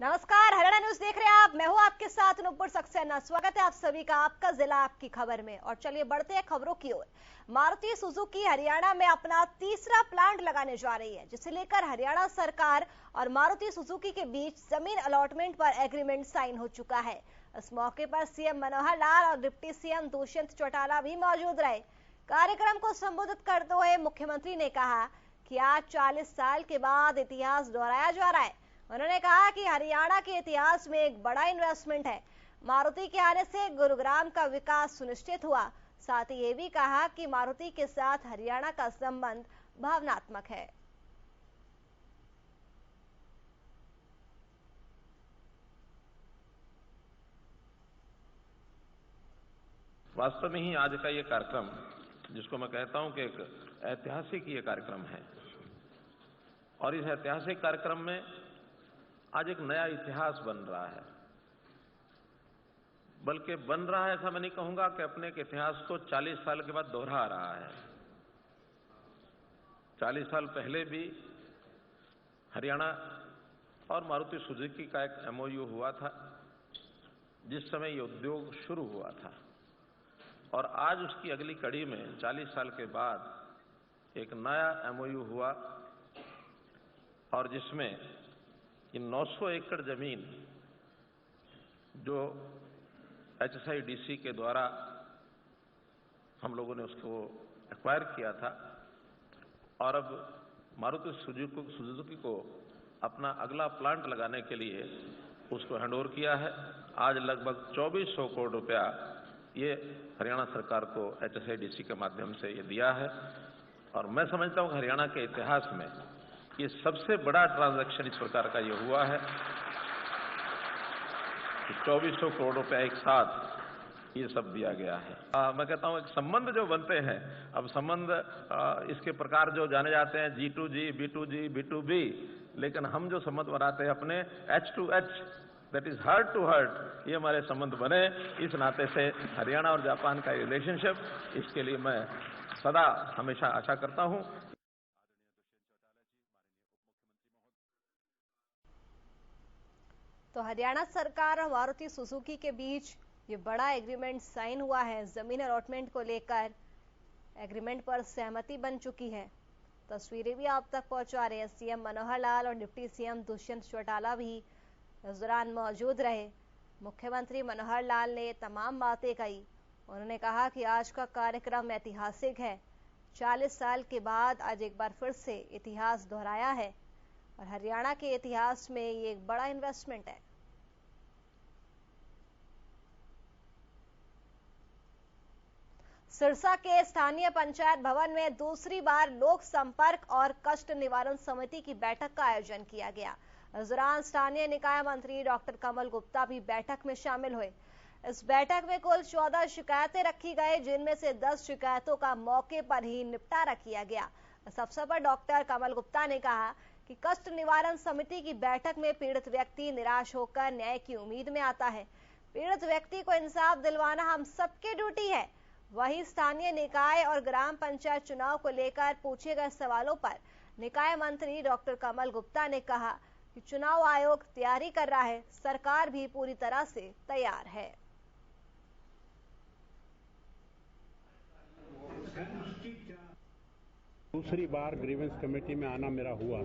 नमस्कार, हरियाणा न्यूज देख रहे हैं आप। मैं हूं आपके साथ नुपुर सक्सेना। स्वागत है आप सभी का आपका जिला आपकी खबर में। और चलिए बढ़ते हैं खबरों की ओर। मारुति सुजुकी हरियाणा में अपना तीसरा प्लांट लगाने जा रही है, जिसे लेकर हरियाणा सरकार और मारुति सुजुकी के बीच जमीन अलॉटमेंट पर एग्रीमेंट साइन हो चुका है। इस मौके पर सीएम मनोहर लाल और डिप्टी सीएम दुष्यंत चौटाला भी मौजूद रहे। कार्यक्रम को संबोधित करते हुए मुख्यमंत्री ने कहा कि आज 40 साल के बाद इतिहास दोहराया जा रहा है। उन्होंने कहा कि हरियाणा के इतिहास में एक बड़ा इन्वेस्टमेंट है। मारुति के आने से गुरुग्राम का विकास सुनिश्चित हुआ। साथ ही ये भी कहा कि मारुति के साथ हरियाणा का संबंध भावनात्मक है। वास्तव में ही आज का ये कार्यक्रम, जिसको मैं कहता हूं कि एक ऐतिहासिक ये कार्यक्रम है, और इस ऐतिहासिक कार्यक्रम में आज एक नया इतिहास बन रहा है। बल्कि बन रहा है ऐसा मैं नहीं कहूंगा कि अपने के इतिहास को 40 साल के बाद दोहरा रहा है। 40 साल पहले भी हरियाणा और मारुति सुजुकी का एक एमओयू हुआ था, जिस समय ये उद्योग शुरू हुआ था। और आज उसकी अगली कड़ी में 40 साल के बाद एक नया एमओयू हुआ, और जिसमें ये 900 एकड़ जमीन जो HSIDC के द्वारा हम लोगों ने उसको एक्वायर किया था, और अब मारुति सुजुकी को अपना अगला प्लांट लगाने के लिए उसको हैंडओवर किया है। आज लगभग 2400 करोड़ रुपया ये हरियाणा सरकार को HSIDC के माध्यम से ये दिया है। और मैं समझता हूं कि हरियाणा के इतिहास में ये सबसे बड़ा ट्रांजैक्शन इस प्रकार का ये हुआ है कि 2400 करोड़ रुपया एक साथ ये सब दिया गया है। मैं कहता हूं एक संबंध जो बनते हैं, अब संबंध इसके प्रकार जो जाने जाते हैं G2G, B2G, B2B, लेकिन हम जो संबंध बनाते हैं अपने H2H, that is heart to heart, ये हमारे संबंध बने। इस नाते से हरियाणा और जापान का रिलेशनशिप, इसके लिए मैं सदा हमेशा आशा करता हूं। तो हरियाणा सरकार और मारुति सुजुकी के बीच ये बड़ा एग्रीमेंट साइन हुआ है। जमीन अलॉटमेंट को लेकर एग्रीमेंट पर सहमति बन चुकी है। तस्वीरें भी आप तक पहुंचा रहे हैं। सीएम मनोहर लाल और डिप्टी सीएम दुष्यंत चौटाला भी इस दौरान मौजूद रहे। मुख्यमंत्री मनोहर लाल ने तमाम बातें कही। उन्होंने कहा कि आज का कार्यक्रम ऐतिहासिक है। 40 साल के बाद आज एक बार फिर से इतिहास दोहराया है, और हरियाणा के इतिहास में ये एक बड़ा इन्वेस्टमेंट है। सिरसा के स्थानीय पंचायत भवन में दूसरी बार लोक संपर्क और कष्ट निवारण समिति की बैठक का आयोजन किया गया। इस दौरान स्थानीय निकाय मंत्री डॉक्टर कमल गुप्ता भी बैठक में शामिल हुए। इस बैठक में कुल 14 शिकायतें रखी गई, जिनमें से 10 शिकायतों का मौके पर ही निपटारा किया गया। इस अवसर पर डॉक्टर कमल गुप्ता ने कहा कि कष्ट निवारण समिति की बैठक में पीड़ित व्यक्ति निराश होकर न्याय की उम्मीद में आता है। पीड़ित व्यक्ति को इंसाफ दिलवाना हम सबकी ड्यूटी है। वहीं स्थानीय निकाय और ग्राम पंचायत चुनाव को लेकर पूछे गए सवालों पर निकाय मंत्री डॉक्टर कमल गुप्ता ने कहा कि चुनाव आयोग तैयारी कर रहा है, सरकार भी पूरी तरह से तैयार है। दूसरी बार ग्रीवेंस कमेटी में आना मेरा हुआ,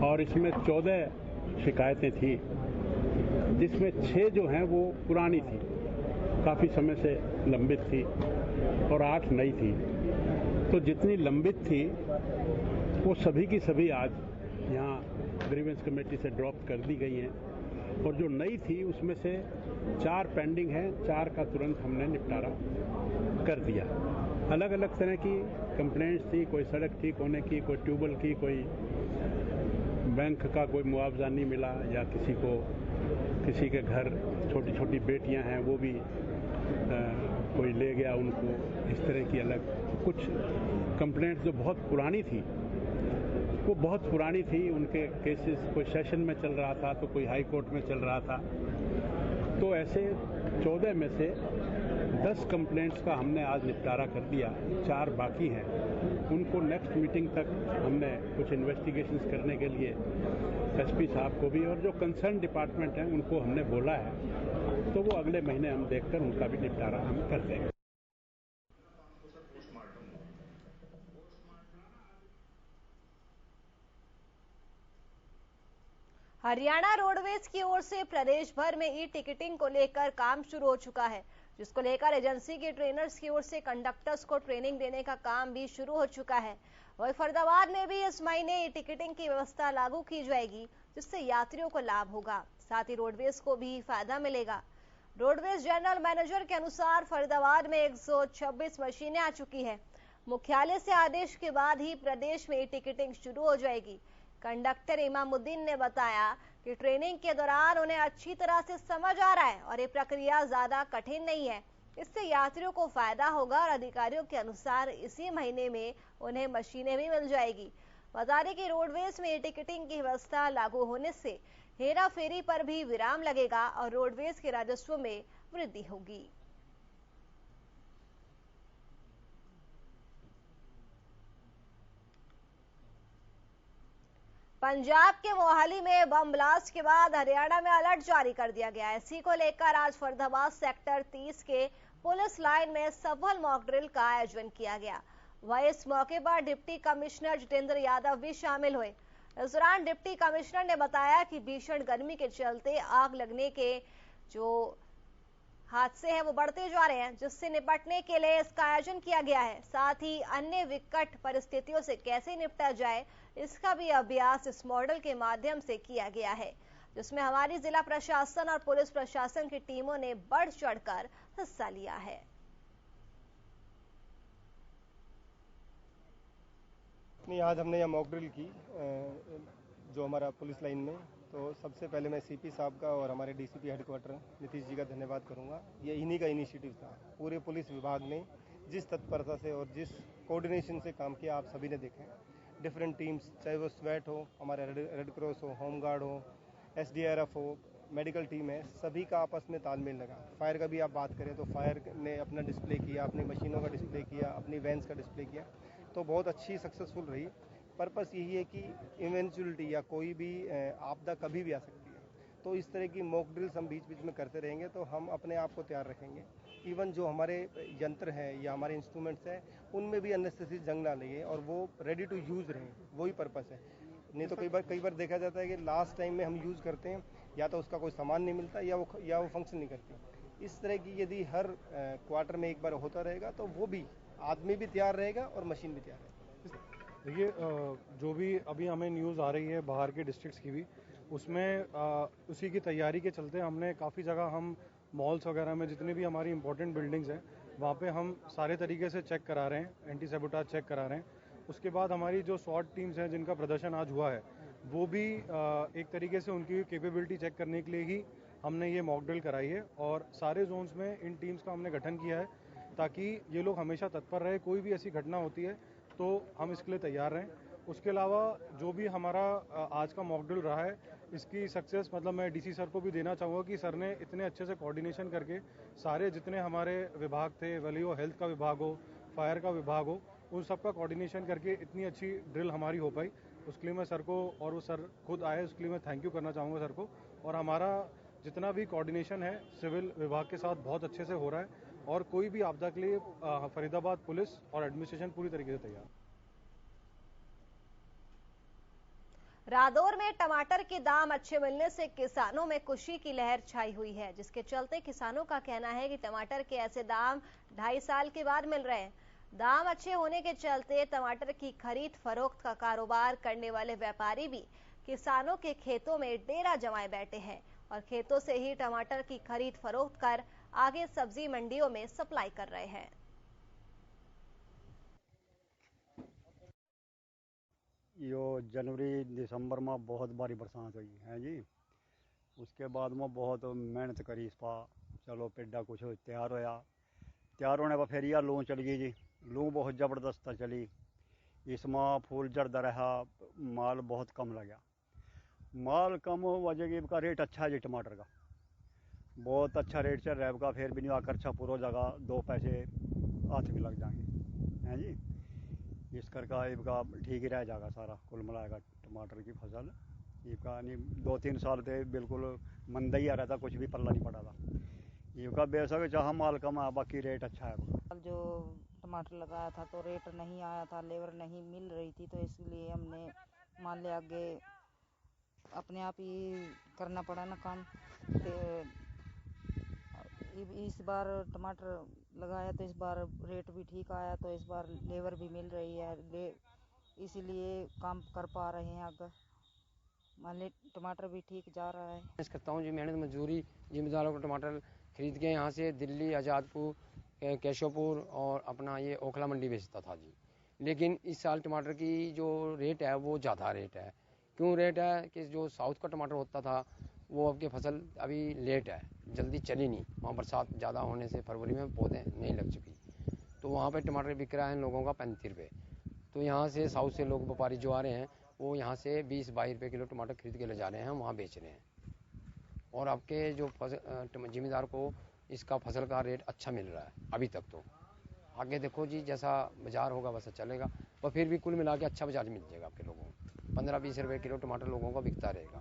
और इसमें 14 शिकायतें थी, जिसमें 6 जो हैं वो पुरानी थी, काफ़ी समय से लंबित थी, और 8 नई थी। तो जितनी लंबित थी वो सभी की सभी आज यहाँ ग्रीवेंस कमेटी से ड्रॉप कर दी गई हैं, और जो नई थी उसमें से 4 पेंडिंग हैं, 4 का तुरंत हमने निपटारा कर दिया। अलग अलग तरह की कंप्लेंट्स थी, कोई सड़क ठीक होने की, कोई ट्यूबवेल की, कोई बैंक का कोई मुआवजा नहीं मिला, या किसी के घर छोटी छोटी बेटियां हैं वो भी कोई ले गया उनको, इस तरह की अलग कुछ कंप्लेंट्स जो बहुत पुरानी थी, वो बहुत पुरानी थी। उनके केसेस कोई सेशन में चल रहा था तो कोई हाई कोर्ट में चल रहा था। तो ऐसे 14 में से 10 कंप्लेंट्स का हमने आज निपटारा कर दिया, 4 बाकी हैं। उनको नेक्स्ट मीटिंग तक हमने कुछ इन्वेस्टिगेशंस करने के लिए एसपी साहब को भी और जो कंसर्न डिपार्टमेंट हैं उनको हमने बोला है, तो वो अगले महीने हम देखकर उनका भी निपटारा हम कर देंगे। हरियाणा रोडवेज की ओर से प्रदेश भर में ई टिकटिंग को लेकर काम शुरू हो चुका है, जिसको लेकर एजेंसी के ट्रेनर्स की ओर से कंडक्टर्स को ट्रेनिंग देने का काम भी शुरू हो चुका है। वहीं फरीदाबाद में भी इस महीने ई टिकटिंग की व्यवस्था लागू की जाएगी, जिससे यात्रियों को लाभ होगा, साथ ही रोडवेज को भी फायदा मिलेगा। रोडवेज जनरल मैनेजर के अनुसार फरीदाबाद में 126 मशीनें आ चुकी है। मुख्यालय से आदेश के बाद ही प्रदेश में ई टिकटिंग शुरू हो जाएगी। कंडक्टर इमामुद्दीन ने बताया कि ट्रेनिंग के दौरान उन्हें अच्छी तरह से समझ आ रहा है और ये प्रक्रिया ज्यादा कठिन नहीं है। इससे यात्रियों को फायदा होगा और अधिकारियों के अनुसार इसी महीने में उन्हें मशीनें भी मिल जाएगी। बता दें कि रोडवेज में टिकटिंग की व्यवस्था लागू होने से हेरा फेरी पर भी विराम लगेगा और रोडवेज के राजस्व में वृद्धि होगी। पंजाब के मोहाली में बम ब्लास्ट के बाद हरियाणा में अलर्ट जारी कर दिया गया है। इसी को लेकर आज फरीदाबाद सेक्टर 30 के पुलिस लाइन में सफल मॉक ड्रिल का आयोजन किया गया। वहीं इस मौके पर डिप्टी कमिश्नर जितेंद्र यादव भी शामिल हुए। इस दौरान डिप्टी कमिश्नर ने बताया कि भीषण गर्मी के चलते आग लगने के जो हादसे हैं वो बढ़ते जा रहे हैं, जिससे निपटने के लिए इसका आयोजन किया गया है। साथ ही अन्य विकट परिस्थितियों से कैसे निपटा जाए इसका भी अभ्यास इस मॉडल के माध्यम से किया गया है, जिसमें हमारी जिला प्रशासन और पुलिस प्रशासन की टीमों ने बढ़ चढ़कर हिस्सा लिया है। आज हमने यह मॉक ड्रिल की जो हमारा पुलिस लाइन में, तो सबसे पहले मैं सीपी साहब का और हमारे डीसीपी हेडक्वार्टर नीतीश जी का धन्यवाद करूंगा। ये इन्हीं का इनिशिएटिव था। पूरे पुलिस विभाग ने जिस तत्परता से और जिस कोऑर्डिनेशन से काम किया आप सभी ने देखा। डिफरेंट टीम्स, चाहे वो स्वेट हो, हमारे रेड क्रॉस हो, होमगार्ड हो, एसडीआरएफ हो, मेडिकल टीम है, सभी का आपस में तालमेल लगा। फायर का भी आप बात करें तो फायर ने अपना डिस्प्ले किया, अपनी मशीनों का डिस्प्ले किया, अपनी वैन्स का डिस्प्ले किया, तो बहुत अच्छी सक्सेसफुल रही। पर्पस यही है कि इवेंचुअलिटी या कोई भी आपदा कभी भी आ सकती है, तो इस तरह की मॉक ड्रिल्स हम बीच बीच में करते रहेंगे तो हम अपने आप को तैयार रखेंगे। इवन जो हमारे यंत्र हैं या हमारे इंस्ट्रूमेंट्स हैं उनमें भी अननेसेसरी जंग ना लगे और वो रेडी टू यूज़ रहें, वही पर्पस है। नहीं तो कई बार देखा जाता है कि लास्ट टाइम में हम यूज़ करते हैं या तो उसका कोई सामान नहीं मिलता या वो फंक्शन नहीं करती। इस तरह की यदि हर क्वार्टर में एक बार होता रहेगा तो वो भी आदमी भी तैयार रहेगा और मशीन भी तैयार रहेगी। देखिए, जो भी अभी हमें न्यूज़ आ रही है बाहर के डिस्ट्रिक्ट्स की भी, उसमें उसी की तैयारी के चलते हमने काफ़ी जगह हम मॉल्स वगैरह में जितने भी हमारी इंपॉर्टेंट बिल्डिंग्स हैं वहाँ पे हम सारे तरीके से चेक करा रहे हैं, एंटी सैबोटाज चेक करा रहे हैं। उसके बाद हमारी जो स्वॉट टीम्स हैं जिनका प्रदर्शन आज हुआ है वो भी एक तरीके से उनकी कैपेबिलिटी चेक करने के लिए ही हमने ये मॉक ड्रिल कराई है और सारे जोन्स में इन टीम्स का हमने गठन किया है ताकि ये लोग हमेशा तत्पर रहे। कोई भी ऐसी घटना होती है तो हम इसके लिए तैयार रहें। उसके अलावा जो भी हमारा आज का मॉक ड्रिल रहा है इसकी सक्सेस मतलब मैं डीसी सर को भी देना चाहूँगा कि सर ने इतने अच्छे से कोऑर्डिनेशन करके सारे जितने हमारे विभाग थे, भले वो हेल्थ का विभाग हो, फायर का विभाग हो, उन सब का कोऑर्डिनेशन करके इतनी अच्छी ड्रिल हमारी हो पाई। उसके लिए मैं सर को, और वो सर खुद आए, उसके लिए मैं थैंक यू करना चाहूँगा सर को। और हमारा जितना भी कोऑर्डिनेशन है सिविल विभाग के साथ बहुत अच्छे से हो रहा है और कोई भी आपदा के लिए फरीदाबाद पुलिस और एडमिनिस्ट्रेशन पूरी तरीके से तैयार। रादौर में टमाटर के दाम अच्छे मिलने से किसानों में खुशी की लहर छाई हुई है, जिसके चलते किसानों का कहना है कि टमाटर के ऐसे दाम 2.5 साल के बाद मिल रहे हैं। दाम अच्छे होने के चलते टमाटर की खरीद फरोख्त का कारोबार करने वाले व्यापारी भी किसानों के खेतों में डेरा जमाए बैठे हैं और खेतों से ही टमाटर की खरीद फरोख्त कर आगे सब्जी मंडियों में सप्लाई कर रहे हैं। यो जनवरी दिसंबर में बहुत भारी बरसात हुई है जी। उसके बाद में बहुत मेहनत करी इस पा, चलो पेड़ा कुछ तैयार होया। तैयार होने पर फिर यह लू चल गई जी। लू बहुत ज़बरदस्त चली। इसमें फूल जड़ता रहा, माल बहुत कम लगा। माल कम वजह की का रेट अच्छा है जी टमाटर का। बहुत अच्छा रेट चल रहा है का, फिर भी नहीं आकर अच्छा पूरा जगह 2 पैसे हाथ भी लग जाएंगे हैं जी। इस करके इनका ठीक ही रह जाएगा सारा कुल मिलाएगा टमाटर की फसल। इनका नहीं 2-3 साल थे बिल्कुल मंदा ही आ रहा था, कुछ भी पल्ला नहीं पड़ा था। इनका बेशक जहाँ माल कम है बाकी रेट अच्छा है। जो टमाटर लगाया था तो रेट नहीं आया था, लेबर नहीं मिल रही थी, तो इसलिए हमने मान लिया आगे अपने आप ही करना पड़ा ना काम। तो इस बार टमाटर लगाया तो इस बार रेट भी ठीक आया, तो इस बार लेबर भी मिल रही है, इसीलिए काम कर पा रहे हैं। आगे मान ली टमाटर भी ठीक जा रहा है। मैं करता हूँ जी मेहनत मजदूरी, जिम्मेदारों को टमाटर खरीद के यहाँ से दिल्ली, आज़ादपुर, केशवपुर और अपना ये ओखला मंडी बेचता था जी। लेकिन इस साल टमाटर की जो रेट है वो ज़्यादा रेट है। क्यों रेट है कि जो साउथ का टमाटर होता था वो अब की फसल अभी लेट है, जल्दी चली नहीं, वहाँ बरसात ज़्यादा होने से फरवरी में पौधे नहीं लग चुकी, तो वहाँ पे टमाटर बिक रहा है लोगों का 35 रुपये। तो यहाँ से साउथ से लोग व्यापारी जो आ रहे हैं वो यहाँ से 20-22 रुपये किलो टमाटर खरीद के ले जा रहे हैं, वहाँ बेच रहे हैं। और आपके जो जिम्मेदार को इसका फसल का रेट अच्छा मिल रहा है अभी तक। तो आगे देखो जी जैसा बाजार होगा वैसा चलेगा, पर फिर भी कुल मिला के अच्छा बाजार मिल जाएगा आपके लोगों को। 15-20 रुपये किलो टमाटर लोगों का बिकता रहेगा।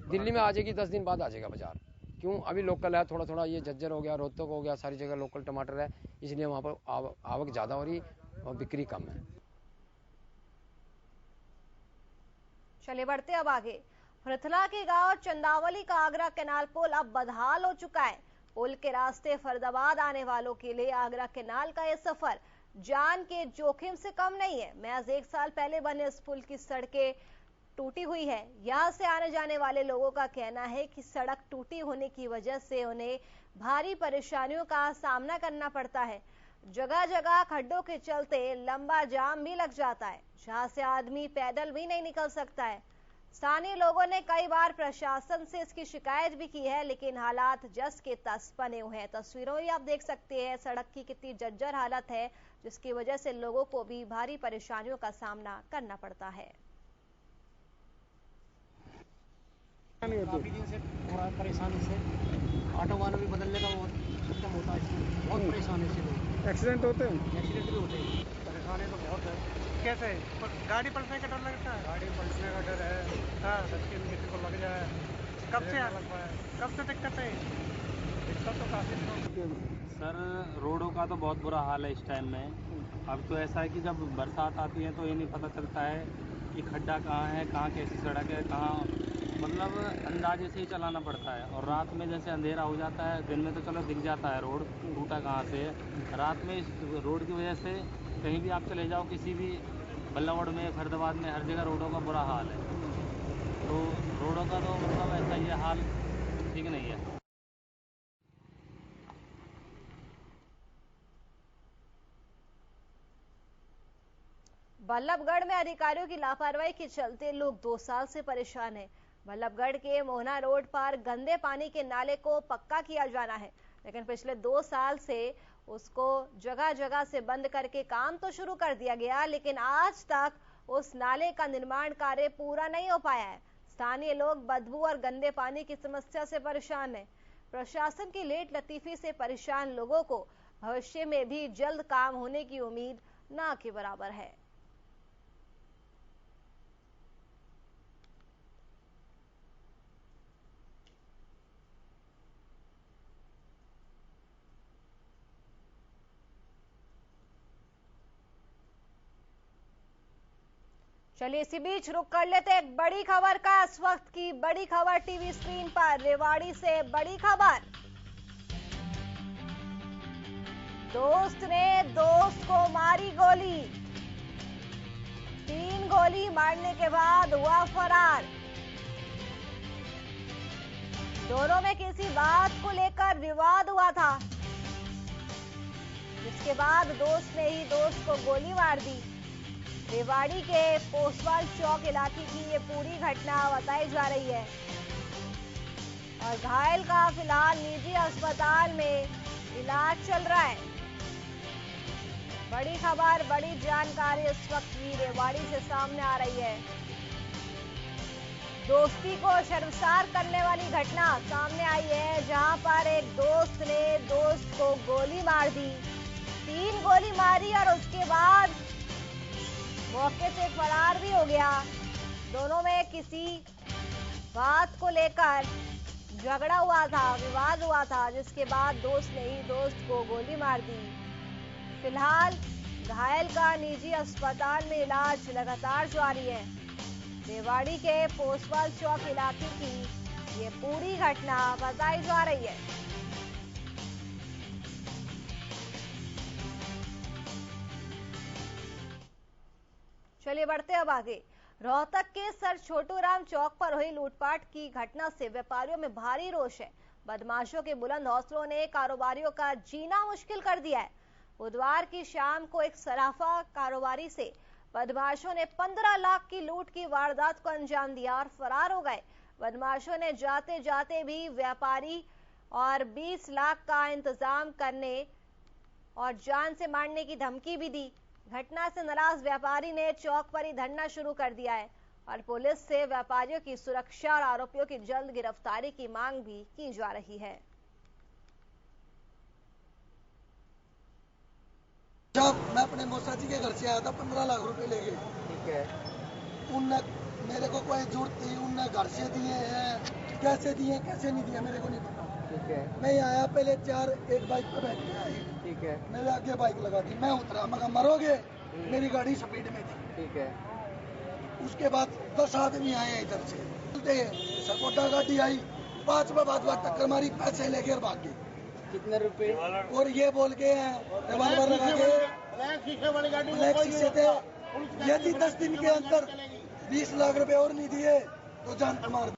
दिल्ली में आ जाएगी 10 दिन बाद आ जाएगा बाजार। क्यों अभी लोकल है, थोड़ा थोड़ा ये जज्जर हो गया, रोहतक हो गया, सारी जगह लोकल टमाटर है, इसलिए वहाँ पर आवक ज़्यादा हो रही और बिक्री कम है। चलिए बढ़ते अब आगे। पृथला के गांव चंदावली का आगरा कैनाल पुल अब बदहाल हो चुका है। पुल के रास्ते फरीदाबाद आने वालों के लिए आगरा कैनाल का यह सफर जान के जोखिम से कम नहीं है। महज 1 साल पहले बने इस पुल की सड़कें टूटी हुई है। यहां से आने जाने वाले लोगों का कहना है कि सड़क टूटी होने की वजह से उन्हें भारी परेशानियों का सामना करना पड़ता है। जगह जगह खड्डों के चलते लंबा जाम भी लग जाता है, जहां से आदमी पैदल भी नहीं निकल सकता है। स्थानीय लोगों ने कई बार प्रशासन से इसकी शिकायत भी की है, लेकिन हालात जस के तस बने हुए हैं। तस्वीरों में आप देख सकते हैं सड़क की कितनी जर्जर हालत है, जिसकी वजह से लोगों को भी भारी परेशानियों का सामना करना पड़ता है। काफी दिन से हो रहा है परेशानी से, ऑटो वालों भी बदलने का बहुत कम होता है, बहुत परेशानी से लोग। एक्सीडेंट होते हैं? एक्सीडेंट भी होते हैं। परेशानी तो बहुत है। कैसे? गाड़ी पलटने का डर लगता है? गाड़ी पलटने का डर है। हाँ, किसी को लग जाए। कब से दिक्कत है? दिक्कत तो काफी। सर रोडों का तो बहुत बुरा हाल है इस टाइम में। अब तो ऐसा है कि जब बरसात आती है तो ये नहीं पता चलता है कि खड्डा कहाँ है, कहाँ कैसी सड़क है, कहाँ, मतलब अंदाजे से ही चलाना पड़ता है। और रात में जैसे अंधेरा हो जाता है, दिन में तो चलो दिख जाता है रोड टूटा कहाँ से है, रात में इस रोड की वजह से कहीं भी आप चले जाओ, किसी भी बल्लावड़ में, फरीदाबाद में, हर जगह रोडों का बुरा हाल है। तो रोडों का तो मतलब ऐसा ये हाल ठीक नहीं है। बल्लभगढ़ में अधिकारियों की लापरवाही के चलते लोग 2 साल से परेशान हैं। बल्लभगढ़ के मोहना रोड पर गंदे पानी के नाले को पक्का किया जाना है, लेकिन पिछले 2 साल से उसको जगह जगह से बंद करके काम तो शुरू कर दिया गया, लेकिन आज तक उस नाले का निर्माण कार्य पूरा नहीं हो पाया है। स्थानीय लोग बदबू और गंदे पानी की समस्या से परेशान हैं। प्रशासन की लेट लतीफी से परेशान लोगों को भविष्य में भी जल्द काम होने की उम्मीद ना के बराबर है। चलिए इसी बीच रुक कर लेते हैं एक बड़ी खबर का। इस वक्त की बड़ी खबर टीवी स्क्रीन पर, रेवाड़ी से बड़ी खबर। दोस्त ने दोस्त को मारी गोली, 3 गोली मारने के बाद हुआ फरार। दोनों में किसी बात को लेकर विवाद हुआ था, जिसके बाद दोस्त ने ही दोस्त को गोली मार दी। रेवाड़ी के पोस्टवाल चौक इलाके की ये पूरी घटना बताई जा रही है और घायल का फिलहाल निजी अस्पताल में इलाज चल रहा है। बड़ी खबर, बड़ी जानकारी इस वक्त की रेवाड़ी से सामने आ रही है। दोस्ती को शर्मसार करने वाली घटना सामने आई है, जहां पर एक दोस्त ने दोस्त को गोली मार दी, 3 गोली मारी और उसके बाद मौके से फरार भी हो गया। दोनों में किसी बात को लेकर झगड़ा हुआ था, विवाद हुआ था, जिसके बाद दोस्त ने ही दोस्त को गोली मार दी। फिलहाल घायल का निजी अस्पताल में इलाज लगातार जारी है। रेवाड़ी के पोसवाल चौक इलाके की ये पूरी घटना बताई जा रही है। चलिए बढ़ते अब आगे। रोहतक के सर छोटू राम चौक पर हुई लूटपाट की घटना से व्यापारियों में भारी रोष है। बदमाशों के बुलंद हौसलों ने कारोबारियों का जीना मुश्किल कर दिया है। बुधवार की शाम को एक सराफा कारोबारी से बदमाशों ने 15 लाख की लूट की वारदात को अंजाम दिया और फरार हो गए। बदमाशों ने जाते जाते भी व्यापारी और 20 लाख का इंतजाम करने और जान से मारने की धमकी भी दी। घटना से नाराज व्यापारी ने चौक पर ही धरना शुरू कर दिया है और पुलिस से व्यापारियों की सुरक्षा और आरोपियों की जल्द गिरफ्तारी की मांग भी की जा रही है। मैं अपने मौसा जी के घर से आया था, 15 लाख रुपए ले गए। ठीक है। उनने मेरे को कोई जरूरत थी, उनने घर से दिए हैं, कैसे दिए कैसे नहीं दिए मेरे को नहीं पता। ठीक है। मैं आया पहले एक बाइक पे बैठ के आए। ठीक है। मेरे आगे बाइक लगा दी, मैं उतरा, मगर मरोगे, मेरी गाड़ी स्पीड में थी। ठीक है। उसके बाद 10 आदमी आए इधर से, सकोटा गाड़ी आई, 5 बाद टक्कर मारी, पैसे लेके और भाग गए। कितने रुपए? और ये बोल के रिवॉल्वर लगा के ब्लैक शीशे थे, यदि 10 दिन के अंदर 20 लाख रुपए और नहीं दिए तो जान पे मार।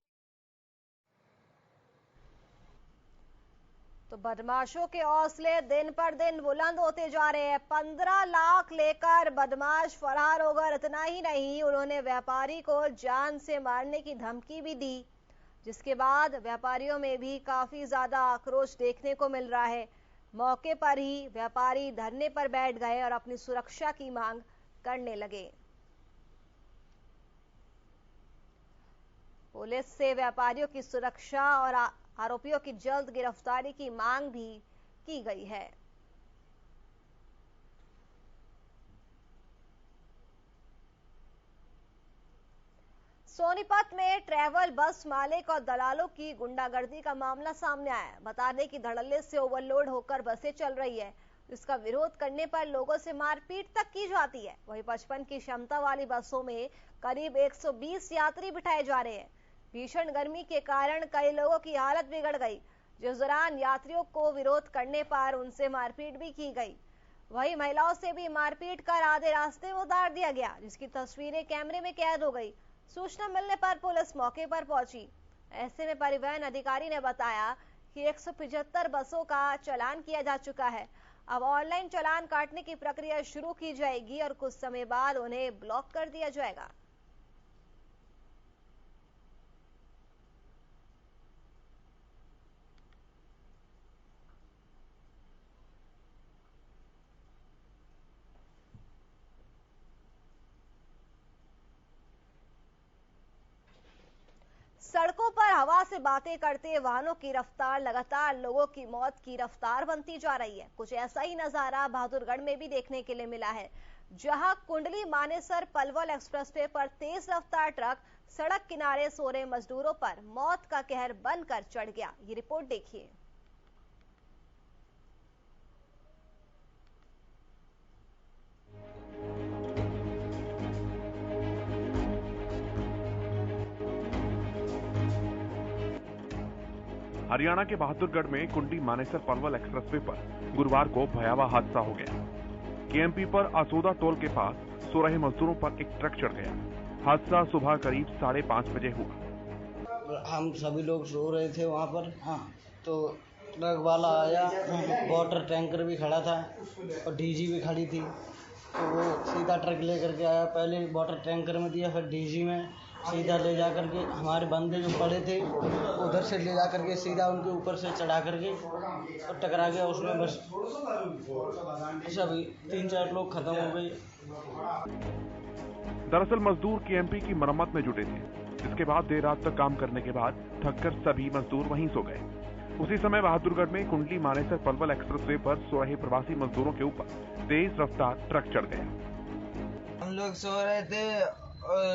तो बदमाशों के हौसले दिन पर दिन बुलंद होते जा रहे हैं। 15 लाख लेकर बदमाश फरार हो गए। इतना ही नहीं, उन्होंने व्यापारी को जान से मारने की धमकी भी दी, जिसके बाद व्यापारियों में भी काफी ज्यादा आक्रोश देखने को मिल रहा है। मौके पर ही व्यापारी धरने पर बैठ गए और अपनी सुरक्षा की मांग करने लगे। पुलिस से व्यापारियों की सुरक्षा और आरोपियों की जल्द गिरफ्तारी की मांग भी की गई है। सोनीपत में ट्रैवल बस मालिक और दलालों की गुंडागर्दी का मामला सामने आया है। बता दें कि धड़ल्ले से ओवरलोड होकर बसें चल रही है, जिसका विरोध करने पर लोगों से मारपीट तक की जाती है। वहीं 55 की क्षमता वाली बसों में करीब 120 यात्री बिठाए जा रहे हैं। भीषण गर्मी के कारण कई लोगों की हालत बिगड़ गई, जिस दौरान यात्रियों को विरोध करने पर उनसे मारपीट भी की गई। वहीं महिलाओं से भी मारपीट कर आधे रास्ते में उतार दिया गया, जिसकी तस्वीरें कैमरे में कैद हो गई। सूचना मिलने पर पुलिस मौके पर पहुंची। ऐसे में परिवहन अधिकारी ने बताया कि 175 बसों का चालान किया जा चुका है। अब ऑनलाइन चालान काटने की प्रक्रिया शुरू की जाएगी और कुछ समय बाद उन्हें ब्लॉक कर दिया जाएगा। सड़कों पर हवा से बातें करते वाहनों की रफ्तार लगातार लोगों की मौत की रफ्तार बनती जा रही है। कुछ ऐसा ही नजारा बहादुरगढ़ में भी देखने के लिए मिला है, जहां कुंडली मानेसर पलवल एक्सप्रेसवे पर तेज रफ्तार ट्रक सड़क किनारे सो रहे मजदूरों पर मौत का कहर बनकर चढ़ गया। ये रिपोर्ट देखिए। हरियाणा के बहादुरगढ़ में कुंडी मानेसर पलवल एक्सप्रेसवे पर गुरुवार को भयावह हादसा हो गया। केएमपी पर आसोदा टोल के पास सो रहे मजदूरों पर एक ट्रक चढ़ गया। हादसा सुबह करीब 5:30 बजे हुआ। हम सभी लोग सो रहे थे वहाँ पर। तो ट्रक वाला आया, वाटर टैंकर भी खड़ा था और डीजी भी खड़ी थी। तो वो सीधा ट्रक लेकर के आया, पहले वाटर टैंकर में दिया, फिर डीजी में सीधा ले जा करके हमारे बंदे जो पड़े थे उधर से ले जा करके सीधा उनके ऊपर से चढ़ा करके और टकरा गया उसमें। बस सभी 3-4 लोग खत्म हो गए। दरअसल मजदूर केएमपी की मरम्मत में जुटे थे। इसके बाद देर रात तक काम करने के बाद थककर सभी मजदूर वहीं सो गए। उसी समय बहादुरगढ़ में कुंडली मानेसर पलवल एक्सप्रेसवे पर सो रहे प्रवासी मजदूरों के ऊपर तेज रफ्तार ट्रक चढ़ गया। हम लोग सो रहे थे और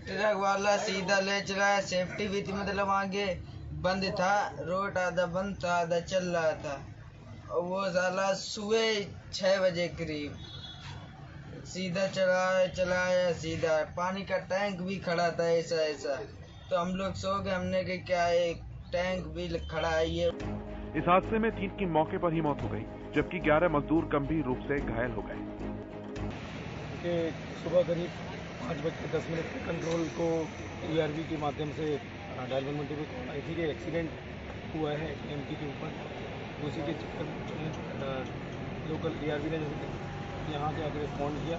ट्रक वाला सीधा ले चला। सेफ्टी भी थी, मतलब आगे बंद था, रोड आधा बंद था आधा चल रहा था। और वो साला सुबह 6 बजे करीब सीधा चलाया सीधा। पानी का टैंक भी खड़ा था ऐसा। तो हम लोग सो गए, हमने कि क्या एक टैंक भी खड़ा है ये। इस हादसे में 3 की मौके पर ही मौत हो गई, जबकि 11 मजदूर गंभीर रूप से घायल हो गए। सुबह करीब 5:10 पे कंट्रोल को ERV के माध्यम से डायल 112 पे कॉल आई थी कि एक्सीडेंट हुआ है MP के ऊपर। उसी के चक्कर में लोकल ERV ने यहाँ से आकर रिस्पॉन्ड किया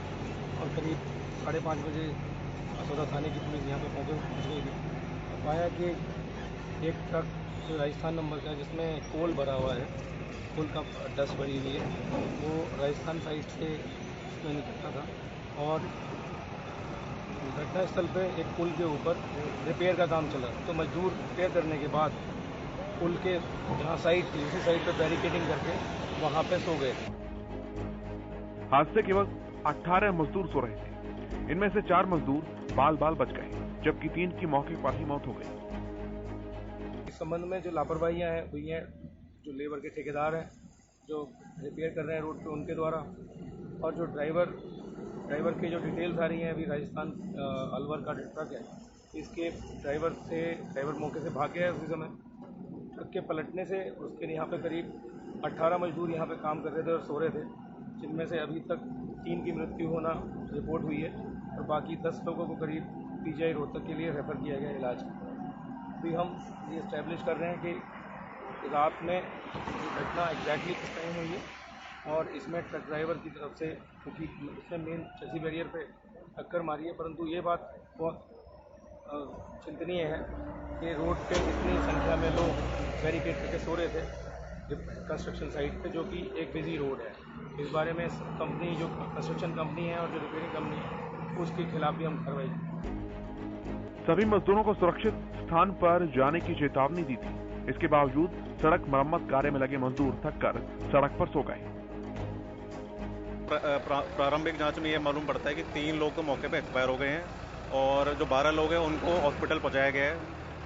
और करीब 5:30 बजे असौदा थाने की पुलिस यहाँ पे पहुँच गई थी। पाया कि एक ट्रक जो राजस्थान नंबर का है, जिसमें कोल भरा हुआ है, कोल का डस्ट भरी हुई है, वो राजस्थान साइड से इसमें निकलता था। और घटनास्थल पे एक पुल के ऊपर रिपेयर का काम चला, तो मजदूर रिपेयर करने के बाद पुल के जहाँ साइड थी उसी साइड पे बैरिकेडिंग करके वहाँ पे सो गए। हादसे के वक्त 18 मजदूर सो रहे थे। इनमें से 4 मजदूर बाल बच गए, जबकि 3 की मौके पर ही मौत हो गई। इस संबंध में जो लापरवाहियां हुई हैं, जो लेबर के ठेकेदार हैं जो रिपेयर कर रहे हैं रोड पे, उनके द्वारा, और जो ड्राइवर के जो डिटेल्स आ रही हैं, अभी राजस्थान अलवर का ट्रक है, इसके ड्राइवर मौके से भाग गया है। उसी समय ट्रक के पलटने से उसके यहाँ पे करीब 18 मजदूर यहाँ पे काम कर रहे थे और सो रहे थे, जिनमें से अभी तक 3 की मृत्यु होना रिपोर्ट हुई है और बाकी 10 लोगों को करीब PGI रोहतक के लिए रेफर किया गया इलाज। अभी हम ये इस्टेब्लिश कर रहे हैं कि रात में घटना एग्जैक्टली किस टाइम हुई है और इसमें ट्रक ड्राइवर की तरफ से, क्योंकि उसने मेन चेसी बैरियर पे टक्कर मारी है। परंतु ये बात बहुत चिंतनीय है कि रोड पे इतनी संख्या में लोग बैरिकेड करके सो रहे थे कंस्ट्रक्शन साइट पे, जो कि एक बिजी रोड है। इस बारे में कंपनी, जो कंस्ट्रक्शन कंपनी है और जो रिपेयरिंग कंपनी है, उसके खिलाफ भी हम कार्रवाई। सभी मजदूरों को सुरक्षित स्थान पर जाने की चेतावनी दी थी। इसके बावजूद सड़क मरम्मत कार्य में लगे मजदूर थककर सड़क पर सो गए। प्रारंभिक जांच में ये मालूम पड़ता है कि 3 लोग तो मौके पे एक्सपायर हो गए हैं और जो 12 लोग हैं उनको हॉस्पिटल पहुंचाया गया है,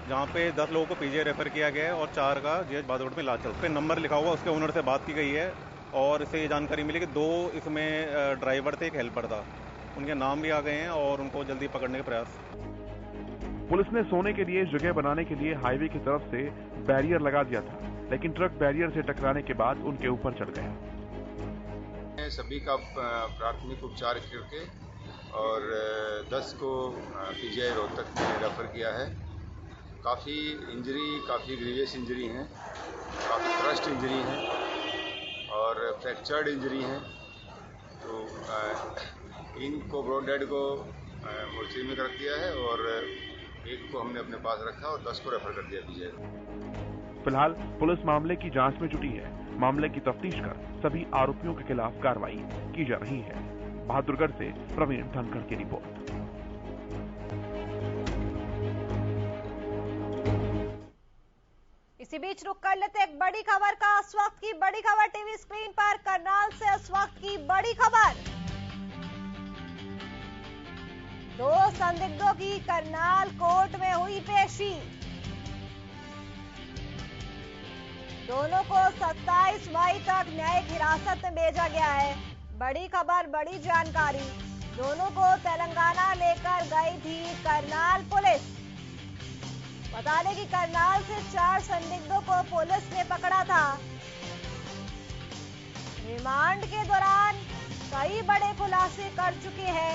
जहां पे 10 लोगों को PGI रेफर किया गया है और 4 का GH बहादुरगढ़ में इलाज चल रहा है। नंबर लिखा हुआ, उसके ओनर से बात की गई है और इससे ये जानकारी मिली कि 2 इसमें ड्राइवर थे, एक हेल्पर था। उनके नाम भी आ गए हैं और उनको जल्दी पकड़ने का प्रयास। पुलिस ने सोने के लिए जगह बनाने के लिए हाईवे की तरफ से बैरियर लगा दिया था, लेकिन ट्रक बैरियर से टकराने के बाद उनके ऊपर चढ़ गया। सभी का प्राथमिक उपचार करके और 10 को PGI रोहतक में रेफर किया है। काफ़ी ग्रीवियस इंजरी हैं, काफ़ी क्रस्ट इंजरी हैं और फ्रैक्चर्ड इंजरी हैं। तो इनको ब्रॉड डेड को मोर्चरी में रख दिया है और एक को हमने अपने पास रखा और 10 को रेफर कर दिया PGI। फिलहाल पुलिस मामले की जांच में जुटी है। मामले की तफ्तीश कर सभी आरोपियों के खिलाफ कार्रवाई की जा रही है। बहादुरगढ़ से प्रवीण धनखड़ की रिपोर्ट। इसी बीच रुक कर लेते एक बड़ी खबर का। इस वक्त की बड़ी खबर टीवी स्क्रीन पर। करनाल से इस वक्त की बड़ी खबर। 2 संदिग्धों की करनाल कोर्ट में हुई पेशी। दोनों को 27 मई तक न्यायिक हिरासत में भेजा गया है। बड़ी खबर, बड़ी जानकारी। दोनों को तेलंगाना लेकर गई थी करनाल पुलिस। बता दें कि करनाल से 4 संदिग्धों को पुलिस ने पकड़ा था। रिमांड के दौरान कई बड़े खुलासे कर चुके हैं